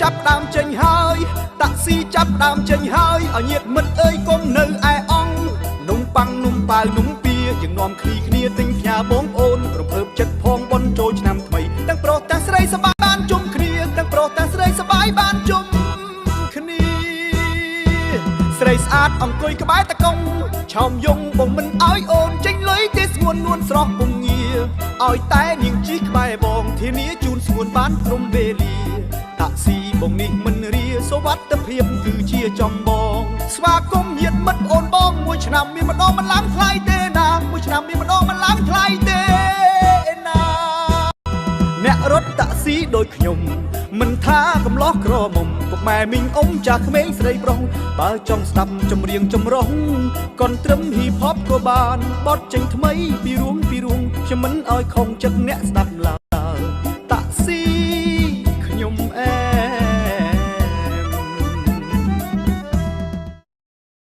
ចាប់ដើមចេញហើយតាក់ស៊ីចាប់ដើមចេញហើយឲ្យញាតិមិត្តអើយកុំនៅឯអង្គនំប៉័ងនំប៉ាវនំពៀយើងនាំគ្នាទិញផ្ញើបងប្អូនរំភើបចិត្តផងបនចូលឆ្នាំថ្មីទាំងប្រុសទាំងស្រីសប្បាយបានជុំគ្នាទាំងប្រុសទាំងស្រីសប្បាយបានជុំគ្នាស្រីស្អាតអង្គុយក្បែរតកុងឆោមយងបងមិនអោយអូនចេញលុយទេស្ងួននួនស្រស់ពងងាឲ្យតែនាងជីក្បែរបងធានាជូនស្ងួនបានព្រមវេលាតាក់ស៊ីបងនេះមិនរាសុវត្ថិភាពគឺជាចំបងស្វាគមន៍ញាតិមិត្តអូនបងមួយឆ្នាំមានម្ដងមិនឡើងថ្លៃទេណាមួយឆ្នាំមានម្ដងមិនឡើងថ្លៃទេណាអ្នករត់តាក់ស៊ីដូចខ្ញុំមិនថាកំឡោះក្រមុំពុកម៉ែមីងអ៊ំចាស់ក្មេងស្រីប្រុសបើចង់ស្ដាប់ចម្រៀងចម្រុះកនត្រឹមហ៊ីផប់ក៏បានបទចេញថ្មីពីរួមខ្ញុំមិនអោយខំចិត្តអ្នកស្ដាប់ឡើយ